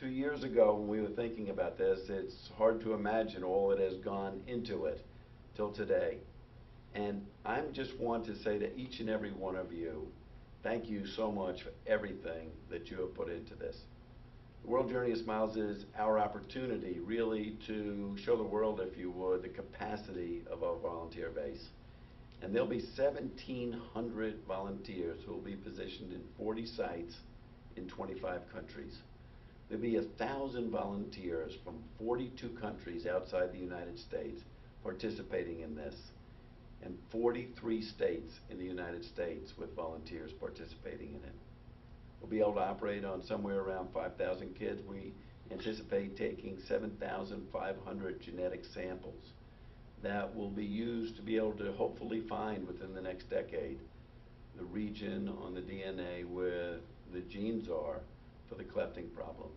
2 years ago when we were thinking about this, it's hard to imagine all that has gone into it till today. And I just want to say to each and every one of you, thank you so much for everything that you have put into this. The World Journey of Smiles is our opportunity really to show the world, if you would, the capacity of our volunteer base. And there'll be 1,700 volunteers who will be positioned in 40 sites in 25 countries. There'll be 1,000 volunteers from 42 countries outside the United States participating in this, and 43 states in the United States with volunteers participating in it. We'll be able to operate on somewhere around 5,000 kids. We anticipate taking 7,500 genetic samples that will be used to be able to hopefully find within the next decade the region on the DNA where the genes are for the clefting problem.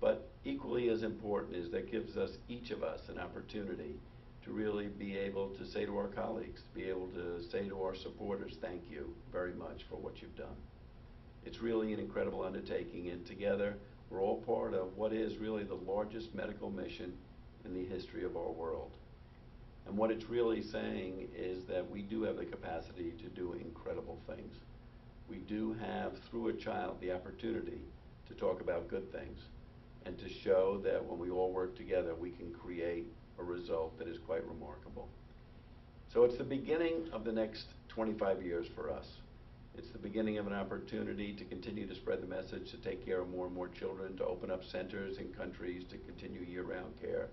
But equally as important is that gives us, each of us, an opportunity to really be able to say to our colleagues, to be able to say to our supporters, thank you very much for what you've done. It's really an incredible undertaking, and together we're all part of what is really the largest medical mission in the history of our world. And what it's really saying is that we do have the capacity to do incredible things. We do have, through a child, the opportunity to talk about good things and to show that when we all work together, we can create a result that is quite remarkable. So it's the beginning of the next 25 years for us. It's the beginning of an opportunity to continue to spread the message, to take care of more and more children, to open up centers in countries to continue year-round care,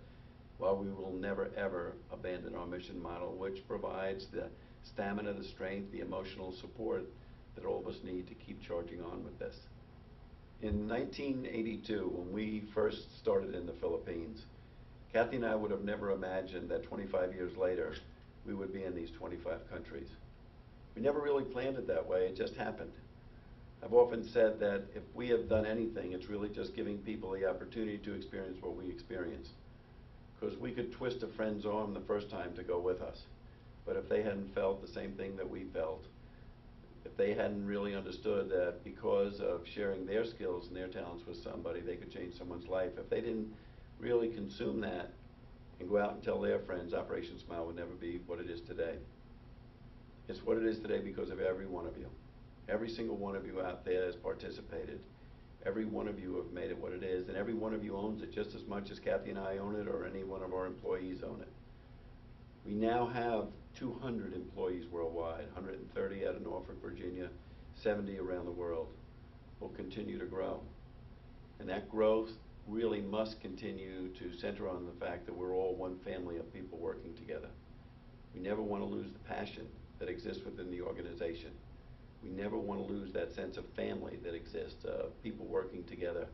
while we will never ever abandon our mission model, which provides the stamina, the strength, the emotional support that all of us need to keep charging on with this. In 1982, when we first started in the Philippines, Kathy and I would have never imagined that 25 years later, we would be in these 25 countries. We never really planned it that way, it just happened. I've often said that if we have done anything, it's really just giving people the opportunity to experience what we experienced. Because we could twist a friend's arm the first time to go with us, but if they hadn't felt the same thing that we felt, if they hadn't really understood that because of sharing their skills and their talents with somebody, they could change someone's life, if they didn't really consume that and go out and tell their friends, Operation Smile would never be what it is today. It's what it is today because of every one of you. Every single one of you out there has participated. Every one of you have made it what it is, and every one of you owns it just as much as Kathy and I own it or any one of our employees own it. We now have 200 employees worldwide, 130 out of Norfolk, Virginia, 70 around the world. We'll continue to grow. And that growth really must continue to center on the fact that we're all one family of people working together. We never want to lose the passion that exists within the organization. We never want to lose that sense of family that exists, people working together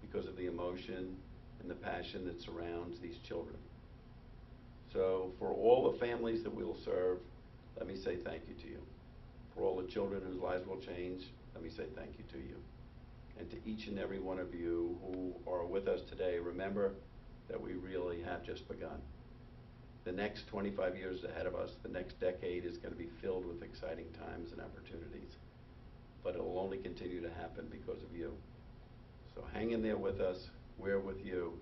because of the emotion and the passion that surrounds these children. So for all the families that we'll serve, let me say thank you to you. For all the children whose lives will change, let me say thank you to you. And to each and every one of you who are with us today, remember that we really have just begun. The next 25 years ahead of us, the next decade is going to be filled with exciting times and opportunities. But it will only continue to happen because of you. So hang in there with us, we're with you,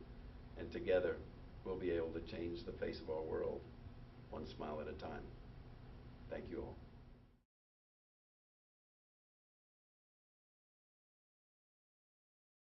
and together we'll be able to change the face of our world, one smile at a time. Thank you all.